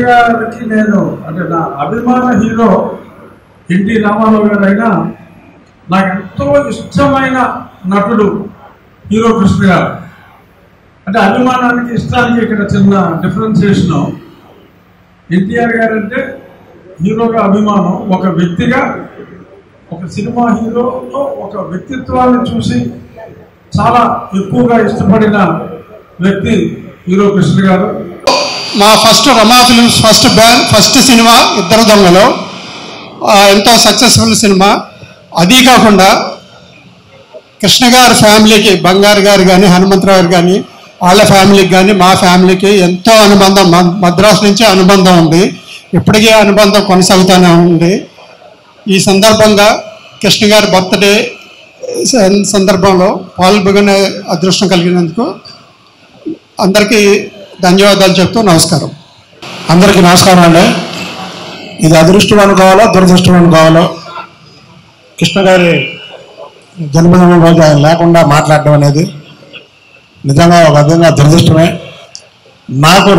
గారికి నేను అంటే నా అభిమాన హీరో ఎన్టీ రామారావు గారు అయినా నాకు ఎంతో ఇష్టమైన నటుడు హీరో కృష్ణ గారు. అంటే అభిమానానికి ఇష్టానికి ఇక్కడ చిన్న డిఫరెన్సియేషను. ఎన్టీఆర్ గారు అంటే హీరోగా అభిమానం, ఒక వ్యక్తిగా ఒక సినిమా హీరోలో ఒక వ్యక్తిత్వాన్ని చూసి చాలా ఎక్కువగా ఇష్టపడిన వ్యక్తి హీరో కృష్ణ గారు. మా ఫస్ట్ రమా ఫిల్మ్స్ ఫస్ట్ సినిమా ఇద్దరు దొంగలు ఎంతో సక్సెస్ఫుల్ సినిమా. అది కాకుండా కృష్ణ గారి ఫ్యామిలీకి, బంగారు గారు కానీ హనుమంతరావు గారు కానీ వాళ్ళ ఫ్యామిలీకి కానీ మా ఫ్యామిలీకి ఎంతో అనుబంధం, మద్రాసు నుంచి అనుబంధం ఉంది. ఇప్పటికీ అనుబంధం కొనసాగుతూనే ఉంది. ఈ సందర్భంగా కృష్ణ గారి బర్త్డే సందర్భంలో పాల్గొనే అదృష్టం కలిగినందుకు అందరికీ ధన్యవాదాలు చెప్తూ నమస్కారం. అందరికీ నమస్కారం అండి. ఇది అదృష్టం అనుకోవాలో దురదృష్టం అనుకోవాలో, కృష్ణ గారి జన్మదినం రోజు ఆయన లేకుండా మాట్లాడడం అనేది నిజంగా ఒక విధంగా దురదృష్టమే. నాకు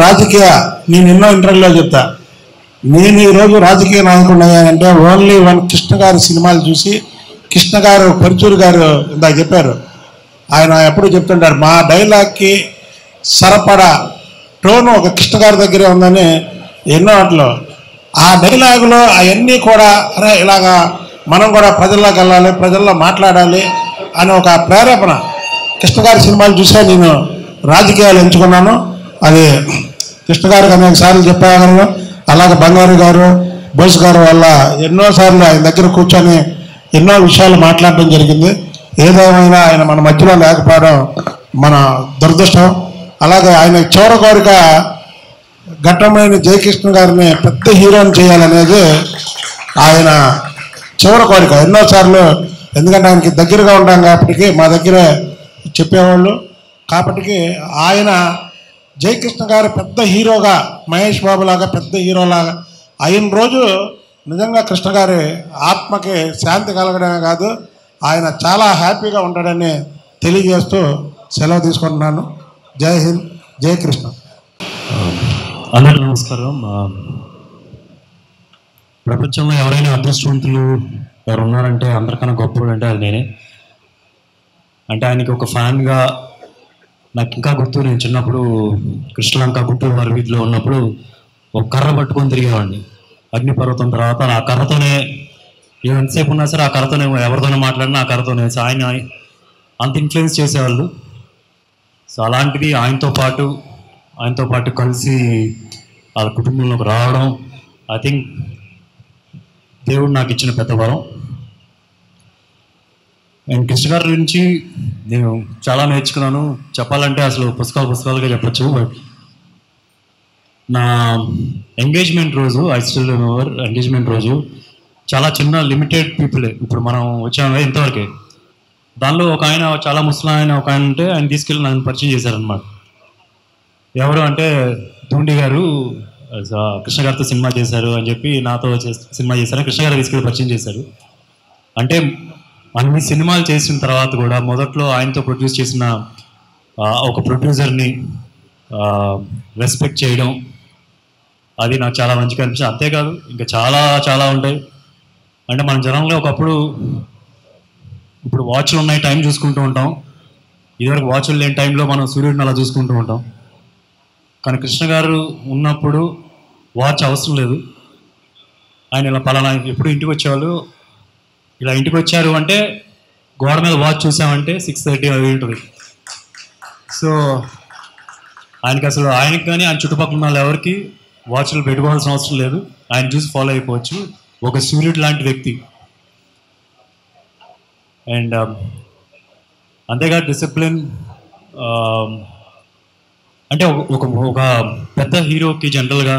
నేను ఎన్నో ఇంటర్వ్యూలో చెప్తా, నేను ఈరోజు రాజకీయ నాయకుడు అయ్యానంటే ఓన్లీ కృష్ణ గారి సినిమాలు చూసి. కృష్ణ గారు పరుచూరు గారు ఇందాక చెప్పారు, ఆయన ఎప్పుడు చెప్తుంటారు మా డైలాగ్కి సరపడా టోను ఒక కృష్ణ గారి దగ్గరే ఉందని ఎన్నో వాటిలో. ఆ డైలాగులో అవన్నీ కూడా అరే ఇలాగా మనం కూడా ప్రజల్లోకి వెళ్ళాలి, ప్రజల్లో మాట్లాడాలి అనే ఒక ప్రేరేపణ కృష్ణ గారి సినిమాలు చూసే నేను రాజకీయాలు ఎంచుకున్నాను. అది కృష్ణ గారికి అనేక సార్లు చెప్పాను. అలాగే బంగారు గారు, బోస్ గారు వల్ల ఎన్నోసార్లు ఆయన దగ్గర కూర్చొని ఎన్నో విషయాలు మాట్లాడడం జరిగింది. ఏదేమైనా ఆయన మన మధ్యలో లేకపోవడం మన దురదృష్టం. అలాగే ఆయన చివరి కోరిక ఘట్టమైన జయకృష్ణ గారిని పెద్ద హీరోని చేయాలనేది ఆయన చివరి కోరిక. ఎన్నోసార్లు, ఎందుకంటే ఆయనకి దగ్గరగా ఉంటాం కాబట్టి మా దగ్గరే చెప్పేవాళ్ళు కాబట్టి ఆయన జయకృష్ణ గారు పెద్ద హీరోగా, మహేష్ బాబు లాగా పెద్ద హీరోలాగా అయిన రోజు నిజంగా కృష్ణ గారి ఆత్మకి శాంతి కలగడమే కాదు, ఆయన చాలా హ్యాపీగా ఉంటాడని తెలియజేస్తూ సెలవు తీసుకుంటున్నాను. జై హింద్, జై కృష్ణ. అందరికీ నమస్కారం. ప్రపంచంలో ఎవరైనా అదృష్టవంతులు ఎవరు ఉన్నారంటే అందరికన్నా గొప్పవాడు అంటే అది నేనే. అంటే ఆయనకి ఒక ఫ్యాన్గా నాకు ఇంకా గుర్తు, నేను చిన్నప్పుడు కృష్ణలంక గుంటూరు వారి వీధిలో ఉన్నప్పుడు ఒక కర్ర పట్టుకొని తిరిగేవాడిని. అగ్నిపర్వతం తర్వాత ఆ కర్రతోనే ఎంతసేపు ఉన్నా సరే ఆ కర్రతోనే ఎవరితోనే మాట్లాడినా ఆ కర్రతోనే ఆయన అంత ఇన్ఫ్లుయెన్స్ చేసేవాళ్ళు. సో అలాంటిది ఆయనతో పాటు కలిసి వాళ్ళ కుటుంబంలోకి రావడం ఐ థింక్ దేవుడు నాకు ఇచ్చిన పెద్ద వరం. అండ్ కృష్ణ గారి గురించి నేను చాలా నేర్చుకున్నాను. చెప్పాలంటే అసలు పుస్తకాలుగా చెప్పచ్చు. బట్ నా ఎంగేజ్మెంట్ రోజు, ఐ స్టిల్ రిమెంబర్ ఎంగేజ్మెంట్ రోజు చాలా చిన్న లిమిటెడ్ పీపులే, ఇప్పుడు మనం వచ్చాము ఇంతవరకే. దానిలో ఒక ఆయన, చాలా ముసలి ఆయన ఒక ఆయన ఉంటే ఆయన తీసుకెళ్ళి నన్ను పరిచయం చేశారనమాట. ఎవరు అంటే ధూండి గారు కృష్ణ గారితో సినిమా చేశారు అని చెప్పి నాతో సినిమా చేశారు. కృష్ణ గారు తీసుకెళ్ళి పరిచయం చేశారు. అంటే అన్ని సినిమాలు చేసిన తర్వాత కూడా మొదట్లో ఆయనతో ప్రొడ్యూస్ చేసిన ఒక ప్రొడ్యూసర్ని రెస్పెక్ట్ చేయడం అది నాకు చాలా మంచిగా అనిపించింది. అంతేకాదు ఇంకా చాలా ఉంటాయి. అంటే మన జనంలో ఒకప్పుడు, ఇప్పుడు వాచ్లు ఉన్నాయి, టైం చూసుకుంటూ ఉంటాం. ఇదివరకు వాచ్లు లేని టైంలో మనం సూర్యుడిని అలా చూసుకుంటూ ఉంటాం. కానీ కృష్ణ గారు ఉన్నప్పుడు వాచ్ అవసరం లేదు. ఆయన ఇలా పలానా ఎప్పుడు ఇంటికి వచ్చేవాళ్ళు, ఇలా ఇంటికి వచ్చారు అంటే గోడ మీద వాచ్ చూసామంటే 6:30 అవి ఉంటుంది. సో ఆయనకి కానీ ఆయన చుట్టుపక్కల ఉన్న వాళ్ళు ఎవరికి వాచ్లు పెట్టుకోవాల్సిన అవసరం లేదు. ఆయన చూసి ఫాలో అయిపోవచ్చు. ఒక సూర్యుడు లాంటి వ్యక్తి. అండ్ అంతేకాదు డిసిప్లిన్. అంటే ఒక పెద్ద హీరోకి జనరల్గా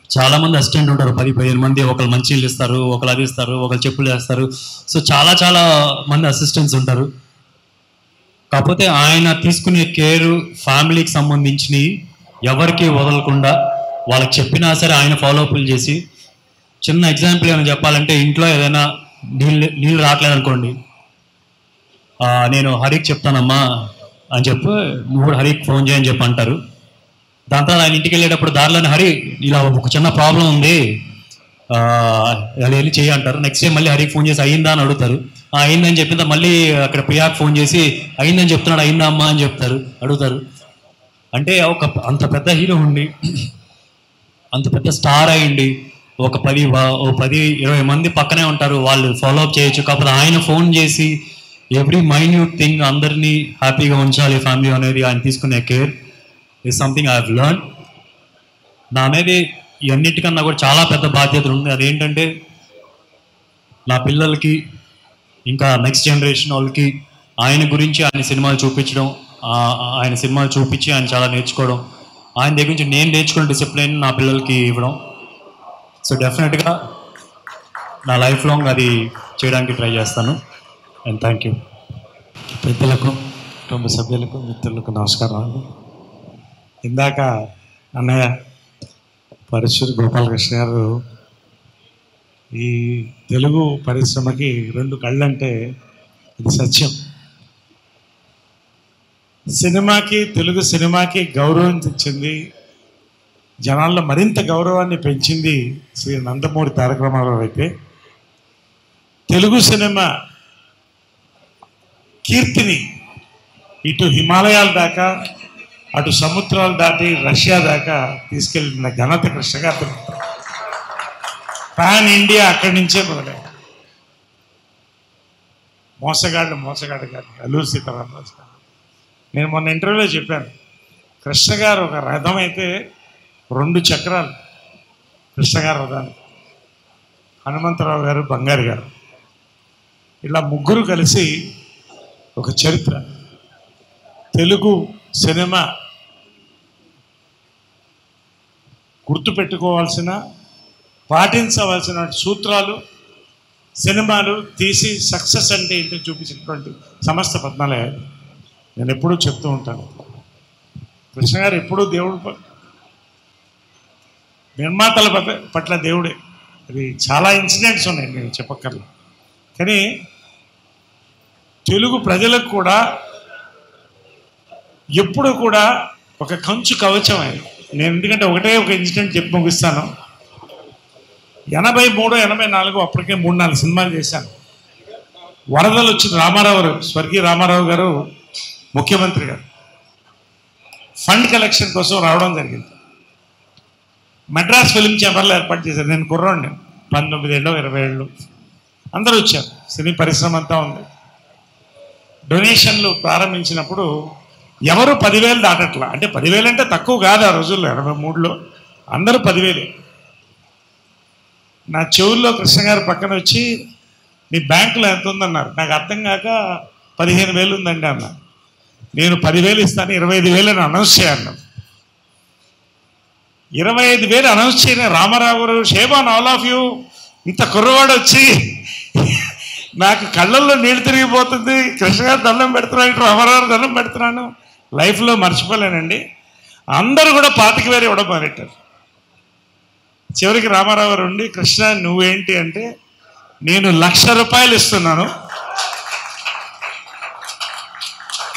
చాలామంది అసిస్టెంట్ ఉంటారు, 10-15 మంది. ఒకళ్ళు మంచినీళ్ళు ఇస్తారు, ఒకళ్ళు అది ఇస్తారు, ఒకళ్ళు చెప్పులు వేస్తారు. సో చాలా మంది అసిస్టెంట్స్ ఉంటారు. కాకపోతే ఆయన తీసుకునే కేరు ఫ్యామిలీకి సంబంధించినవి ఎవరికి వదలకుండా వాళ్ళకి చెప్పినా సరే ఆయన ఫాలోఅప్లు చేసి. చిన్న ఎగ్జాంపుల్ ఏమైనా చెప్పాలంటే, ఇంట్లో ఏదైనా నీళ్ళు రావట్లేదు అనుకోండి, నేను హరికి చెప్తానమ్మా అని చెప్పి, నువ్వు కూడా హరికి ఫోన్ చేయని చెప్పి అంటారు. దాంతో ఆయన ఇంటికి వెళ్ళేటప్పుడు దారిలోనే హరి ఇలా ఒక చిన్న ప్రాబ్లం ఉంది వెళ్ళి చేయి అంటారు. నెక్స్ట్ డే మళ్ళీ హరికి ఫోన్ చేసి అయిందా అని అడుగుతారు. అయిందని చెప్పిందా మళ్ళీ అక్కడ ప్రియాకి ఫోన్ చేసి అయిందని చెప్తున్నాడు, అయిందా అమ్మా అని అడుగుతారు. అంటే అంత పెద్ద హీరో ఉండి అంత పెద్ద స్టార్ అయ్యండి ఒక 10-20 మంది పక్కనే ఉంటారు, వాళ్ళు ఫాలో అప్ చేయొచ్చు. కాకపోతే ఆయన ఫోన్ చేసి ఎవ్రీ మైన్యూట్ థింగ్ అందరినీ హ్యాపీగా ఉంచాలి ఫ్యామిలీ అనేది ఆయన తీసుకునే care is something I have learn. నా అనేది ఇవన్నిటికన్నా కూడా చాలా పెద్ద బాధ్యత ఉంది. అదేంటంటే నా పిల్లలకి ఇంకా నెక్స్ట్ జనరేషన్ వాళ్ళకి ఆయన గురించి ఆయన సినిమాలు చూపించడం, ఆయన సినిమాలు చూపించి ఆయన చాలా నేర్చుకోవడం, ఆయన దగ్గర నుంచి నేను నేర్చుకున్న డిసిప్లిన్ నా పిల్లలకి ఇవ్వడం. సో డెఫినెట్గా నా లైఫ్ లాంగ్ అది చేయడానికి ట్రై చేస్తాను. And thank you. పెద్దలకు, కుటుంబ సభ్యులకు, మిత్రులకు నమస్కారాలు. ఇందాక అన్నయ్య పరశురు గోపాలకృష్ణ గారు ఈ తెలుగు పరిశ్రమకి 2 కళ్ళంటే ఇది సత్యం. సినిమాకి, తెలుగు సినిమాకి గౌరవం తెచ్చింది, జనాల్లో మరింత గౌరవాన్ని పెంచింది శ్రీ నందమూరి తారక రామారావు అయితే, తెలుగు సినిమా కీర్తిని ఇటు హిమాలయాల దాకా అటు సముద్రాలు దాటి రష్యా దాకా తీసుకెళ్ళిన ఘనత కృష్ణ గారు. పాన్ ఇండియా అక్కడి నుంచే మొదలైంది. మోసగాడు గారు అల్లూరి సీతారామరాజు గారు. నేను మొన్న ఇంటర్వ్యూలో చెప్పాను, కృష్ణ గారు ఒక రథం అయితే 2 చక్రాలు కృష్ణ గారు రథాన్ని, హనుమంతరావు గారు, బంగారు గారు, ఇలా ముగ్గురు కలిసి ఒక చరిత్ర. తెలుగు సినిమా గుర్తుపెట్టుకోవాల్సిన, పాటించవలసిన సూత్రాలు, సినిమాలు తీసి సక్సెస్ అంటే ఏంటో చూపించినటువంటి సంస్థ పద్మాలయ. నేను ఎప్పుడూ చెప్తూ ఉంటాను, కృష్ణ గారు ఎప్పుడూ దేవుడు, నిర్మాతల పట్ల దేవుడే. అది చాలా ఇన్సిడెంట్స్ ఉన్నాయి, నేను చెప్పక్కర్లేదు. కానీ తెలుగు ప్రజలకు కూడా ఎప్పుడు కూడా ఒక కంచు కవచం ఆయన. నేను ఎందుకంటే ఒక ఇన్సిడెంట్ చెప్పి ముగిస్తాను. 83, 84 అప్పటికే 3-4 సినిమాలు చేశాను. వరదలు వచ్చింది. రామారావు గారు, స్వర్గీయ రామారావు గారు ముఖ్యమంత్రి గారు ఫండ్ కలెక్షన్ కోసం రావడం జరిగింది. మద్రాస్ ఫిలిం ఛాంబర్లో ఏర్పాటు చేశారు. నేను కుర్రోడిని, 19 ఏళ్ళు 20 ఏళ్ళు, అందరూ వచ్చారు. సినీ పరిశ్రమ అంతా ఉంది. డొనేషన్లు ప్రారంభించినప్పుడు ఎవరు 10,000 దాటట్లా. అంటే 10,000 అంటే తక్కువ కాదు ఆ రోజుల్లో, 83లో అందరూ 10,000. నా చెవుల్లో కృష్ణ గారు పక్కన వచ్చి మీ బ్యాంకులో ఎంత ఉందన్నారు. నాకు అర్థం కాక 15,000 ఉందండి అన్న. నేను 10,000 ఇస్తాను, 25,000 అని అనౌన్స్ చేయాలి. 25,000 అనౌన్స్ చేయని రామారావు గారు, షేబాన్ ఆల్ ఆఫ్ యూ, ఇంత కుర్రవాడు వచ్చి నాకు కళ్ళల్లో నీళ్ళు తిరిగిపోతుంది, కృష్ణ గారు దండం పెడుతున్నాను, రామారావు దండం పెడుతున్నాను. లైఫ్లో మర్చిపోలేనండి. అందరూ కూడా 25,000 ఇవ్వడం మొదలెట్టారు. చివరికి రామారావు గారు ఉండి, కృష్ణ నువ్వేంటి అంటే, నేను ₹1,00,000 ఇస్తున్నాను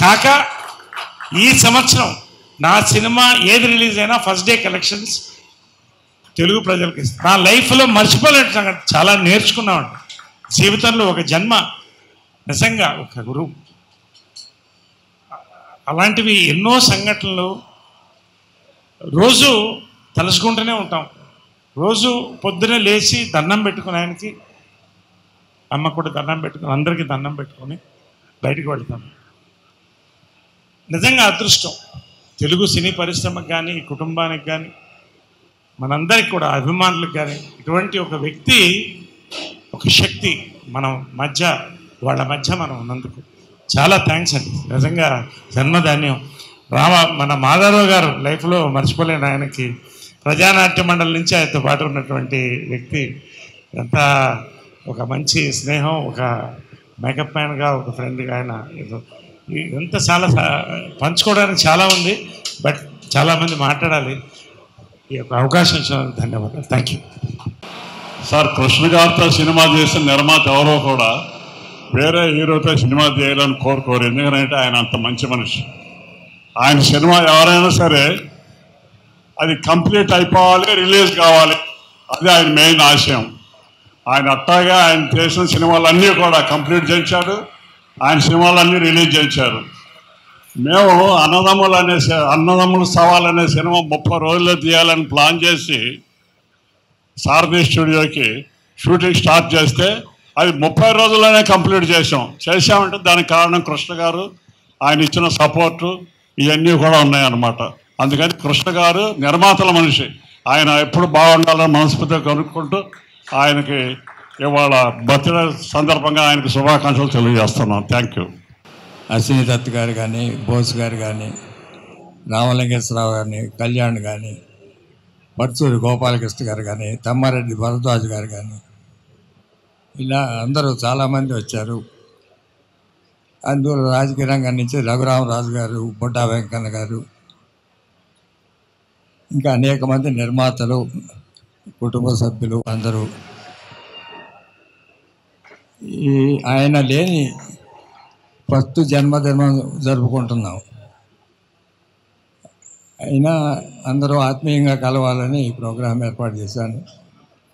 కాక ఈ సంవత్సరం నా సినిమా ఏది రిలీజ్ అయినా ఫస్ట్ డే కలెక్షన్స్ తెలుగు ప్రజలకు ఇస్తాను. నా లైఫ్లో మర్చిపోలేని సంగతి, చాలా నేర్చుకున్నామండి జీవితంలో. ఒక జన్మ, నిజంగా ఒక గురువు. అలాంటివి ఎన్నో సంఘటనలు రోజు తలుచుకుంటూనే ఉంటాం. రోజు పొద్దునే లేచి దండం పెట్టుకుని, ఆయనకి అమ్మ కూడా దండం పెట్టుకుని, అందరికీ దండం పెట్టుకొని బయటికి వెళ్తాం. నిజంగా అదృష్టం తెలుగు సినీ పరిశ్రమకు కానీ, కుటుంబానికి కానీ, మనందరికి కూడా అభిమానులకు కానీ ఇటువంటి ఒక వ్యక్తి, ఒక శక్తి మనం మధ్య, వాళ్ళ మధ్య మనం ఉన్నందుకు చాలా థ్యాంక్స్ అండి. నిజంగా జన్మధాన్యం. మన మాధవరావు గారు లైఫ్లో మర్చిపోలేను. ఆయనకి ప్రజానాట్య మండలి నుంచి ఆయనతో పాటు ఉన్నటువంటి వ్యక్తి. ఎంత ఒక మంచి స్నేహం, ఒక మేకప్ మ్యాన్గా, ఒక ఫ్రెండ్గా ఆయన. ఎంత చాలా పంచుకోవడానికి చాలా ఉంది, బట్ చాలామంది మాట్లాడాలి. ఈ యొక్క అవకాశం ఇచ్చినందుకు ధన్యవాదాలు. Thank you sir. కృష్ణ గారితో సినిమా చేసిన నిర్మాత ఎవరో కూడా వేరే హీరోతో సినిమా చేయాలని కోరుకోరు. ఎందుకంటే ఆయన అంత మంచి మనిషి. ఆయన సినిమా ఎవరైనా సరే అది కంప్లీట్ అయిపోవాలి, రిలీజ్ కావాలి. అది ఆయన మెయిన్ ఆశయం. ఆయన అట్టాగా ఆయన చేసిన సినిమాలన్నీ కూడా కంప్లీట్ చేయించాడు. ఆయన సినిమాలన్నీ రిలీజ్ చేయించారు. మేము అన్నదమ్ములు సవాల్ అనే సినిమా 30 రోజుల్లో తీయాలని ప్లాన్ చేసి సారథి స్టూడియోకి షూటింగ్ స్టార్ట్ చేస్తే అది 30 రోజుల్లోనే కంప్లీట్ చేసామంటే దానికి కారణం కృష్ణ గారు, ఆయన ఇచ్చిన సపోర్టు ఇవన్నీ కూడా ఉన్నాయన్నమాట. అందుకని కృష్ణ గారు నిర్మాతల మనిషి. ఆయన ఎప్పుడు బాగుండాలని మనస్ఫూర్తిగా కనుక్కుంటూ ఆయనకి ఇవాళ బర్త్డే సందర్భంగా ఆయనకి శుభాకాంక్షలు తెలియజేస్తున్నాం. Thank you. అశ్విని దత్ గారు కానీ, బోస్ గారు కానీ, రామలింగేశ్వరరావు గారిని, కళ్యాణ్ కానీ, పర్చూరి గోపాలకృష్ణ గారు కానీ, తమ్మారెడ్డి భరద్వాజ్ గారు కానీ, ఇలా అందరూ చాలామంది వచ్చారు. అందులో రాజకీయ రంగం నుంచి రఘురామరాజు గారు, బుడ్డా వెంకన్న గారు, ఇంకా అనేక మంది నిర్మాతలు, కుటుంబ సభ్యులు అందరూ. ఈ ఆయన లేని ఫస్ట్ జన్మదినం జరుపుకుంటున్నాం. అయినా అందరూ ఆత్మీయంగా కలవాలని ఈ ప్రోగ్రాం ఏర్పాటు చేశాను.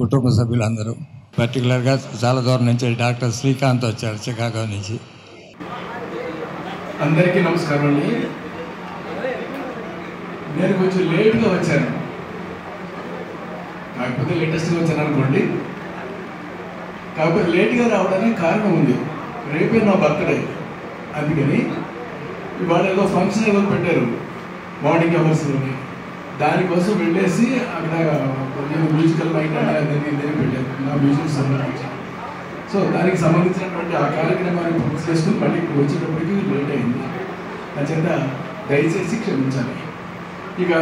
కుటుంబ సభ్యులందరూ, పర్టికులర్గా చాలా దూరం నుంచి డాక్టర్ శ్రీకాంత్ వచ్చారు, చికాగో నుంచి. అందరికీ నమస్కారం అండి. నేను కొంచెం లేట్గా వచ్చాను, కాకపోతే లేటెస్ట్గా వచ్చాను అనుకోండి. కాకపోతే లేట్గా రావడానికి కారణం ఉంది. రేపే నా బర్త్డే, అందుకని ఇవాళ ఏదో ఫంక్షన్ ఏదో పెట్టారు మార్నింగ్ అవర్స్లోని. దానికోసం వెళ్ళేసి అక్కడ మ్యూజికల్ నైట్ అనేది పెట్టారు నా మ్యూజిక్ సంబంధించి. సో దానికి సంబంధించినటువంటి ఆ కార్యక్రమాన్ని పూర్తి చేసుకుని మళ్ళీ ఇక్కడ వచ్చేటప్పటికి లేట్ అయింది. అంచేత దయచేసి క్షమించాలి. ఇక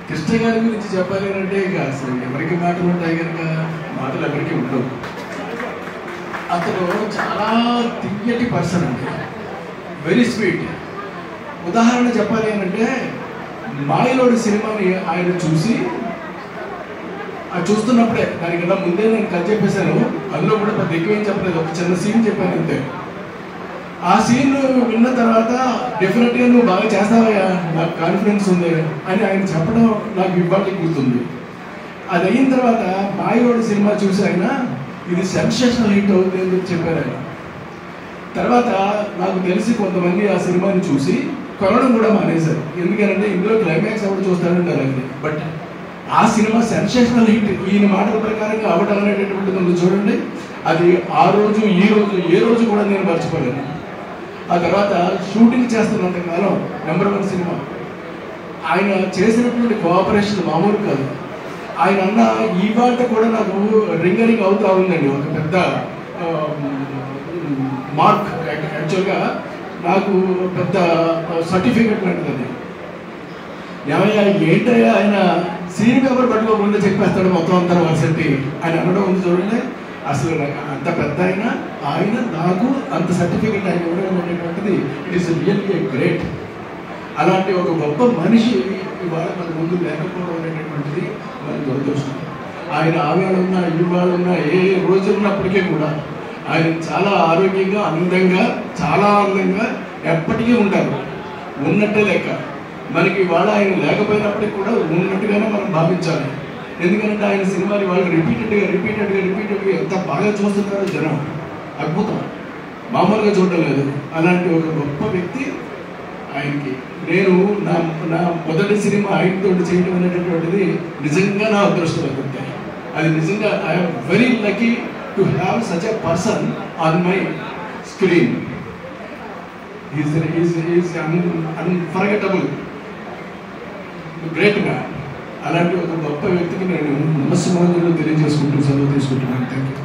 కృష్ణ గారి గురించి చెప్పాలి అంటే ఇక అసలు ఎవరికి మాటలు ఉంటాయి కనుక మాటలు ఎవరికి ఉండవు. అతను చాలా తియ్యటి పర్సన్ అండి, వెరీ స్వీట్. ఉదాహరణ చెప్పాలి అంటే మాయలోడి సినిమాని ఆయన చూసి అది చూస్తున్నప్పుడే, దానికన్నా ముందే నేను కథ చెప్పేశాను, అందులో కూడా పెద్ద ఎక్కువ ఏం చెప్పలేదు, ఒక చిన్న సీన్ చెప్పాను అంతే. ఆ సీన్ విన్న తర్వాత డెఫినెట్గా నువ్వు బాగా చేస్తావయ్యా, నాకు కాన్ఫిడెన్స్ ఉంది అని ఆయన చెప్పడం నాకు ఇవ్వాలి గుర్తుంది. అది అయిన తర్వాత మాయలోడి సినిమా చూసి ఆయన ఇది సెన్సేషనల్ హిట్ అవుతుంది అని చెప్పారు ఆయన. తర్వాత నాకు తెలిసి కొంతమంది ఆ సినిమాని చూసి కొనడం కూడా మానేశారు. ఎందుకంటే ఇందులో క్లైమాక్స్ ఎవరు చూస్తారంటారు అది. బట్ ఆ సినిమా సెన్సేషనల్ హిట్ ఈయన మాటల ప్రకారంగా అవ్వడం అనేటటువంటిది ఉంది చూడండి. అది ఆ రోజు ఈ రోజు ఏ రోజు కూడా నేను మర్చిపోలేను. ఆ తర్వాత షూటింగ్ చేస్తున్నంత కాలం #1 సినిమా ఆయన చేసినటువంటి కోఆపరేషన్ మామూలు కాదు. ఆయన అన్న ఈ మాట కూడా నాకు రింగరింగ్ అవుతా ఉందండి. ఒక పెద్ద మార్క్, యాక్చువల్గా నాకు పెద్ద సర్టిఫికెట్ లాంటిది అది. ఏమయ్యా ఏంటయ్యా ఆయన సీన్ పేపర్ పట్టుకోకుండా చెప్పేస్తాడు మొత్తం అంతా వర్సెట్టి ఆయన అనడం ఉంది చూడండి. అసలు నాకు అంత పెద్ద ఆయన నాకు అంత సర్టిఫికెట్ ఆయన ఇవ్వడం అనేటువంటిది ఇట్ ఈస్ రియల్లీ గ్రేట్. అలాంటి ఒక గొప్ప మనిషి ఇవాళ మన ముందు లేకపోవడం అనేటటువంటిది మన దురదృష్టం. ఆయన ఆవేళున్నా ఇవాళున్నా ఏ రోజు ఉన్నప్పటికీ కూడా ఆయన చాలా ఆరోగ్యంగా, చాలా అందంగా ఎప్పటికీ ఉంటారు. ఉన్నట్టే లెక్క. మనకి ఇవాళ ఆయన లేకపోయినప్పటికీ కూడా ఉన్నట్టుగానే మనం భావించాలి. ఎందుకంటే ఆయన సినిమాని వాళ్ళు రిపీటెడ్గా ఎంత బాగా చూస్తున్నారో జనం, అద్భుతం, మామూలుగా చూడటం లేదు. అలాంటి ఒక గొప్ప వ్యక్తి ఆయనకి నేను నా మొదటి సినిమా ఆయనతో చేయడం అనేటటువంటిది నిజంగా నా అదృష్టం. అది నిజంగా I'm very lucky to have such a person on my screen. Is unforgettable, great man. అలాంటి ఒక గొప్ప వ్యక్తికి నేను నమస్కారం తెలియజేసుకుంటూ సెలవు తీసుకుంటున్నాను. Thank you.